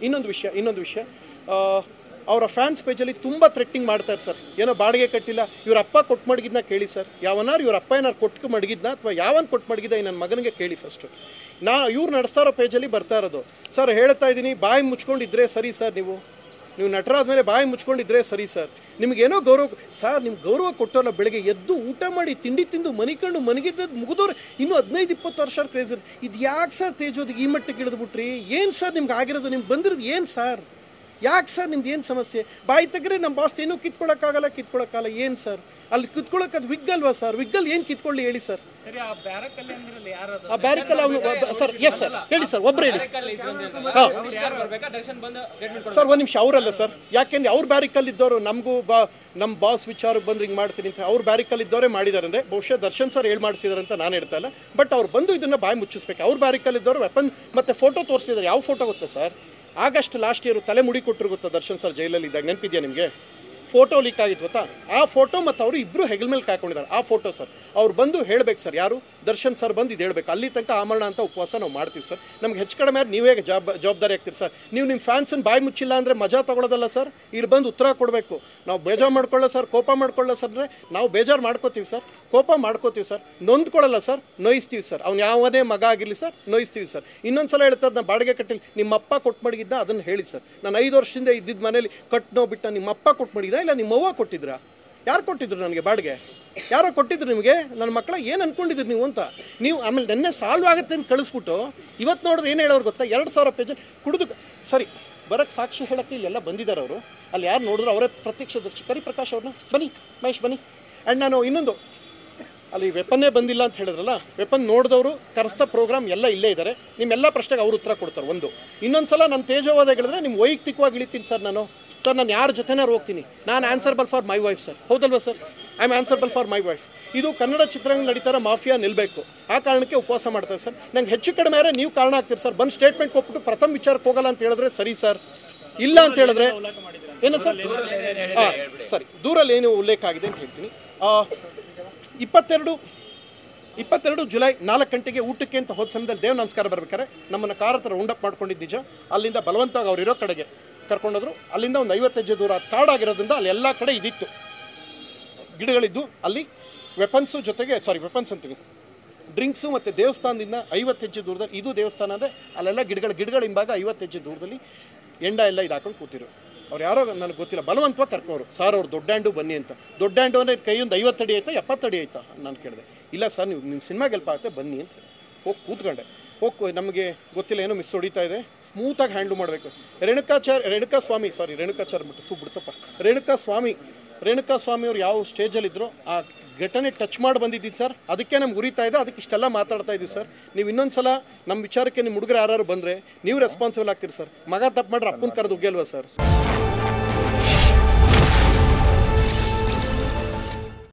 ಇನ್ನೊಂದು ವಿಷಯ ಅವರ ಫ್ಯಾನ್ಸ್ ಪೇಜಲ್ಲಿ ತುಂಬ ಥ್ರೆಟ್ಟಿಂಗ್ ಮಾಡ್ತಾರೆ ಸರ್. ಏನೋ ಬಾಡಿಗೆ ಕಟ್ಟಿಲ್ಲ, ಇವ್ರ ಅಪ್ಪ ಕೊಟ್ಟು ಮಡಗಿದ್ನ ಕೇಳಿ ಸರ್. ಯಾವನಾರು ಇವ್ರ ಅಪ್ಪ ಏನಾರು ಕೊಟ್ಟು ಮಡಗಿದ್ನ ಅಥವಾ ಯಾವನ್ ಕೊಟ್ಟು ಮಡಗಿದ್ದ ನನ್ನ ಮಗನಿಗೆ ಕೇಳಿ ಫಸ್ಟು. ಇವ್ರು ನಡೆಸ್ತಾ ಇರೋ ಪೇಜಲ್ಲಿ ಬರ್ತಾ ಇರೋದು ಸರ್. ಹೇಳ್ತಾ ಇದ್ದೀನಿ, ಬಾಯಿ ಮುಚ್ಕೊಂಡಿದ್ರೆ ಸರಿ ಸರ್. ನೀವು ನಟರಾದ ಮೇಲೆ ಬಾಯಿ ಮುಚ್ಕೊಂಡಿದ್ರೆ ಸರಿ ಸರ್. ನಿಮಗೇನೋ ಗೌರವ ಸರ್, ನಿಮ್ಗೆ ಗೌರವ ಕೊಟ್ಟೋಲ್ಲ. ಬೆಳಗ್ಗೆ ಎದ್ದು ಊಟ ಮಾಡಿ ತಿಂಡಿ ತಿಂದು ಮನಿಕೊಂಡು ಮನಗಿದ್ದದ್ದು ಮುಗಿದವ್ರೆ ಇನ್ನೂ 15-20 ವರ್ಷ ಕ್ರೇಜ್ ಇರುತ್ತೆ. ಇದು ಯಾಕೆ ಸರ್ ತೇಜೋದಿಗೆ ಈ ಮಟ್ಟಕ್ಕೆ ಇಳಿದ್ಬಿಟ್ರಿ? ಏನು ಸರ್ ನಿಮ್ಗೆ ಆಗಿರೋದು? ನಿಮ್ಗೆ ಬಂದಿರೋದು ಏನು ಸರ್? ಯಾಕೆ ಸರ್ ನಿಮ್ದು ಏನು ಸಮಸ್ಯೆ? ಬಾಯಿ ತೆಗ್ರೆ ನಮ್ಮ ಬಾಸ್ ಏನೂ ಕಿತ್ಕೊಳ್ಳೋಕ್ಕಾಗಲ್ಲ. ಏನು ಸರ್ ಅಲ್ಲಿ ಕಿತ್ಕೊಳ್ಳೋಕೆ? ಅದು ವಿಗ್ ಅಲ್ವಾ ಸರ್? ವಿಗ್ಗಲ್ಲಿ ಏನು ಕಿತ್ಕೊಳ್ಳಿ ಹೇಳಿ ಸರ್? ಆ ಬ್ಯಾರಿಕಲ್ಲಿ ಅವನು ಸರ್. ಎಸ್ ಸರ್, ಹೇಳಿ ಸರ್, ಒಬ್ಬರು ಹೇಳಿ ಹಾಂ ಸರ್. ಒಂದು ನಿಮಿಷ, ಅವರಲ್ಲ ಸರ್. ಯಾಕೆಂದ್ರೆ ಅವ್ರ ಬ್ಯಾರಿಕಲ್ಲಿ ಇದ್ದವರು ನಮಗೂ ನಮ್ಮ ಬಾಸ್ ವಿಚಾರಕ್ಕೆ ಬಂದ್ರೆ ಹಿಂಗೆ ಮಾಡ್ತೀನಿ ಅಂತ ಅವ್ರ ಬ್ಯಾರಿಕಲ್ಲಿ ಇದ್ದವರೇ ಮಾಡಿದ್ದಾರೆ. ಅಂದರೆ ಬಹುಶಃ ದರ್ಶನ್ ಸರ್ ಮಾಡಿಸಿದಾರೆ ಅಂತ ನಾನು ಹೇಳ್ತಾ ಇಲ್ಲ. ಬಟ್ ಅವ್ರು ಬಂದು ಇದನ್ನು ಬಾಯಿ ಮುಚ್ಚಿಸ್ಬೇಕು. ಅವ್ರ ಬ್ಯಾರಿಕಲ್ಲಿ ಇದ್ದವರು ವೆಪನ್ ಮತ್ತು ಫೋಟೋ ತೋರಿಸಿದ್ದಾರೆ. ಯಾವ ಫೋಟೋ ಗೊತ್ತಾ ಸರ್? ಆಗಸ್ಟ್ ಲಾಸ್ಟ್ ಇಯರ್ ತಲೆ ಮುಡಿ ಕೊಟ್ಟರು ಗೊತ್ತಾ ದರ್ಶನ್ ಸರ್ ಜೈಲಲ್ಲಿ ಇದ್ದಾಗ? ನೆನಪಿದೆಯಾ ನಿಮಗೆ? ಫೋಟೋ ಲೀಕ್ ಆಗಿತ್ತು ಗೊತ್ತಾ? ಆ ಫೋಟೋ ಮತ್ತು ಅವರು ಇಬ್ಬರು ಹೆಗಲ ಮೇಲೆ ಕಾಯ್ಕೊಂಡಿದ್ದಾರೆ. ಆ ಫೋಟೋ ಸರ್. ಅವ್ರು ಬಂದು ಹೇಳ್ಬೇಕು ಸರ್. ಯಾರು? ದರ್ಶನ್ ಸರ್ ಬಂದು ಇದು ಹೇಳ್ಬೇಕು. ಅಲ್ಲಿ ತನಕ ಆಮರಣ ಅಂತ ಉಪವಾಸ ನಾವು ಮಾಡ್ತೀವಿ ಸರ್. ನಮ್ಗೆ ಹೆಚ್ಚು ಕಡಿಮೆ ನೀವೇ ಜವಾಬ್ದಾರಿ ಆಗ್ತೀರಿ ಸರ್. ನೀವು ನಿಮ್ಮ ಫ್ಯಾನ್ಸನ್ನು ಬಾಯಿ ಮುಚ್ಚಿಲ್ಲ ಅಂದರೆ ಮಜಾ ತಗೊಳ್ಳೋದಲ್ಲ ಸರ್. ಇಲ್ಲಿ ಬಂದು ಉತ್ತರ ಕೊಡಬೇಕು. ನಾವು ಬೇಜಾರು ಮಾಡ್ಕೊಳ್ಳೋ ಸರ್, ಕೋಪ ಮಾಡ್ಕೊಳ್ಳೋ ಸರ್ ಅಂದರೆ ನಾವು ಬೇಜಾರು ಮಾಡ್ಕೋತೀವಿ ಸರ್, ಕೋಪ ಮಾಡ್ಕೋತೀವಿ ಸರ್, ನೊಂದ್ಕೊಳ್ಳಲ್ಲ ಸರ್, ನೋಯಿಸ್ತೀವಿ ಸರ್. ಅವ್ನು ಯಾವುದೇ ಮಗ ಆಗಿರಲಿ ಸರ್, ನೋಯಿಸ್ತೀವಿ ಸರ್. ಇನ್ನೊಂದು ಸಲ ಹೇಳ್ತಾರೆ, ನಾನು ಬಾಡಿಗೆ ಕಟ್ಟಿಲ್ಲ, ನಿಮ್ಮಪ್ಪ ಕೊಟ್ಟು ಮಡಗಿದ್ದ ಅದನ್ನು ಹೇಳಿ ಸರ್. ನಾನು 5 ವರ್ಷದಿಂದ ಇದ್ದಿದ್ದ ಮನೇಲಿ ಕಟ್ಟು ಬಿಟ್ಟ ನಿಮ್ಮಪ್ಪ ಕೊಟ್ಟು ಮಡಗಿದ ಇಲ್ಲ ನಿಮ್ಮವ್ವ ಕೊಟ್ಟಿದ್ರಾ? ಯಾರು ಕೊಟ್ಟಿದ್ರು ನನಗೆ ಬಾಡಿಗೆ? ಯಾರೋ ಕೊಟ್ಟಿದ್ರು ನಿಮಗೆ? ನನ್ನ ಮಕ್ಕಳ ಏನು ಅಂದ್ಕೊಂಡಿದ್ರು ನೀವು ಅಂತ? ನೀವು ಆಮೇಲೆ ನೆನ್ನೆ ಸಾಲ್ವ್ ಆಗುತ್ತೆ ಅಂತ ಕಳಿಸ್ಬಿಟ್ಟು ಇವತ್ತು ನೋಡಿದ್ರೆ ಏನು ಹೇಳೋರು ಗೊತ್ತಾ? 2000 ಪೇಜ್ ಕುಡಿದು ಸರಿ ಬರೋಕ್ಕೆ ಸಾಕ್ಷಿ ಹೇಳೋಕ್ಕೆ ಇಲ್ಲೆಲ್ಲ ಬಂದಿದ್ದಾರೆ ಅವರು. ಅಲ್ಲಿ ಯಾರು ನೋಡಿದ್ರು ಅವರೇ ಪ್ರತ್ಯಕ್ಷದರ್ಶಿ. ಕರಿಪ್ರಕಾಶ್ ಅವ್ರನ್ನ ಬನ್ನಿ, ಮಹೇಶ್ ಬನ್ನಿ. ಆ್ಯಂಡ್ ನಾನು ಇನ್ನೊಂದು, ಅಲ್ಲಿ ವೆಪನ್ನೇ ಬಂದಿಲ್ಲ ಅಂತ ಹೇಳಿದ್ರಲ್ಲ, ವೆಪನ್ ನೋಡಿದವರು ಕರೆಸ್ತಾ ಪ್ರೋಗ್ರಾಮ್ ಎಲ್ಲ ಇಲ್ಲೇ ಇದ್ದಾರೆ. ನಿಮ್ಮೆಲ್ಲ ಪ್ರಶ್ನೆಗೆ ಅವರು ಉತ್ತರ ಕೊಡ್ತಾರೆ. ಇನ್ನೊಂದು ಸಲ ನಾನು ತೇಜವಾದ ಹೇಳಿದ್ರೆ ನಿಮ್ಮ ವೈಯಕ್ತಿಕವಾಗಿ ಇಳಿತೀನಿ ಸರ್. ನಾನು ಯಾರ ಜೊತೆನಾರು ಹೋಗ್ತೀನಿ. ನಾನು answerable for my wife sir. ಹೌದಲ್ವಾ sir? I am answerable for my wife. ಇದು ಕನ್ನಡ ಚಿತ್ರರಂಗ ನಡೀತಾರ ಮಾಫಿಯಾ ನಿಲ್ಲಬೇಕು. ಆ ಕಾರಣಕ್ಕೆ ಉಪವಾಸ ಮಾಡ್ತಾರೆ ಸರ್. ನಂಗೆ ಹೆಚ್ಚು ಕಡಿಮೆ ಆದರೆ ನೀವು ಕಾರಣ ಆಗ್ತೀರಿ ಸರ್. ಬಂದು ಸ್ಟೇಟ್ಮೆಂಟ್ ಕೊಟ್ಬಿಟ್ಟು ಪ್ರಥಮ ವಿಚಾರಕ್ಕೆ ಹೋಗಲ್ಲ ಅಂತ ಹೇಳಿದ್ರೆ ಸರಿ ಸರ್. ಇಲ್ಲ ಅಂತ ಹೇಳಿದ್ರೆ ಏನು ಸರ್? ಹಾಂ ಸರಿ, ದೂರಲ್ಲಿ ಏನು ಉಲ್ಲೇಖ ಆಗಿದೆ ಅಂತ ಹೇಳ್ತೀನಿ. 22 ಜುಲೈ 4 ಗಂಟೆಗೆ ಊಟಕ್ಕೆ ಅಂತ ಹೋದ ಸಮಯದಲ್ಲಿ ದೇವ್ ನಮಸ್ಕಾರ ಬರ್ಬೇಕಾರೆ ನಮ್ಮನ್ನು ಕಾರ್ ಹತ್ರ ರೌಂಡಪ್ ಮಾಡ್ಕೊಂಡಿದ್ದು ನಿಜ. ಅಲ್ಲಿಂದ ಬಲವಂತವಾಗಿ ಅವ್ರು ಇರೋ ಕಡೆಗೆ ಕರ್ಕೊಂಡೋದ್ರು. ಅಲ್ಲಿಂದ ಒಂದು 50 ಹೆಜ್ಜೆ ದೂರ ಕಾಡಾಗಿರೋದ್ರಿಂದ ಅಲ್ಲಿ ಎಲ್ಲ ಕಡೆ ಇದಿತ್ತು, ಗಿಡಗಳಿದ್ದು. ಅಲ್ಲಿ ವೆಪನ್ಸು ಜೊತೆಗೆ ವೆಪನ್ಸ್ ಅಂತೀನಿ, ಡ್ರಿಂಕ್ಸು ಮತ್ತು ದೇವಸ್ಥಾನದಿಂದ 50 ಹೆಜ್ಜೆ ದೂರದಲ್ಲಿ, ಇದು ದೇವಸ್ಥಾನ ಅಂದರೆ ಅಲ್ಲೆಲ್ಲ ಗಿಡಗಳ ಹಿಂಭಾಗ 50 ಹೆಜ್ಜೆ ದೂರದಲ್ಲಿ ಎಂಡ ಎಲ್ಲ ಇದು ಹಾಕೊಂಡು ಕೂತಿರು. ಅವ್ರು ಯಾರೋ ನನಗೆ ಗೊತ್ತಿಲ್ಲ, ಬಲವಂತವಾಗಿ ಕರ್ಕೋರು. ಸರ್ ಅವ್ರು ದೊಡ್ಡ ಹ್ಯಾಂಡು ಬನ್ನಿ ಅಂತ. ದೊಡ್ಡ ಹ್ಯಾಂಡು ಅಂದರೆ ಕೈಯೊಂದು 50 ಅಡಿ ಆಯ್ತಾ 70 ಅಡಿ ಆಯ್ತಾ ನಾನು ಕೇಳಿದೆ. ಇಲ್ಲ ಸರ್, ನಿಮ್ಮ ಸಿನಿಮಾಗೆ ಹೆಲ್ಪ್ ಆಗುತ್ತೆ ಬನ್ನಿ ಅಂತ ಹೋಗಿ ಕೂತ್ಕೊಂಡೆ. ನಮಗೆ ಗೊತ್ತಿಲ್ಲ, ಏನೋ ಮಿಸ್ ಹೊಡಿತಾ ಇದೆ, ಸ್ಮೂತಾಗಿ ಹ್ಯಾಂಡ್ಲ್ ಮಾಡಬೇಕು. ರೇಣುಕಾ ಸ್ವಾಮಿ ಅವ್ರು ಯಾವ ಸ್ಟೇಜಲ್ಲಿದ್ದರು ಆ ಘಟನೆ ಟಚ್ ಮಾಡಿ ಬಂದಿದ್ದೀವಿ ಸರ್. ಅದಕ್ಕೆ ನಮ್ಗೆ ಉರಿತಾ ಇದೆ, ಅದಕ್ಕೆ ಇಷ್ಟೆಲ್ಲ ಮಾತಾಡ್ತಾ ಇದ್ದೀವಿ ಸರ್. ನೀವು ಇನ್ನೊಂದು ಸಲ ನಮ್ಮ ವಿಚಾರಕ್ಕೆ ನಿಮ್ಮ ಹುಡುಗರು ಯಾರು ಬಂದರೆ ನೀವು ರೆಸ್ಪಾನ್ಸಿಬಲ್ ಆಗ್ತೀರಿ ಸರ್. ಮಗ ತಪ್ಪು ಮಾಡ್ರೆ ಅಪ್ಪನ ಕರೆದು ಉಗ್ಗಲ್ವಾ ಸರ್?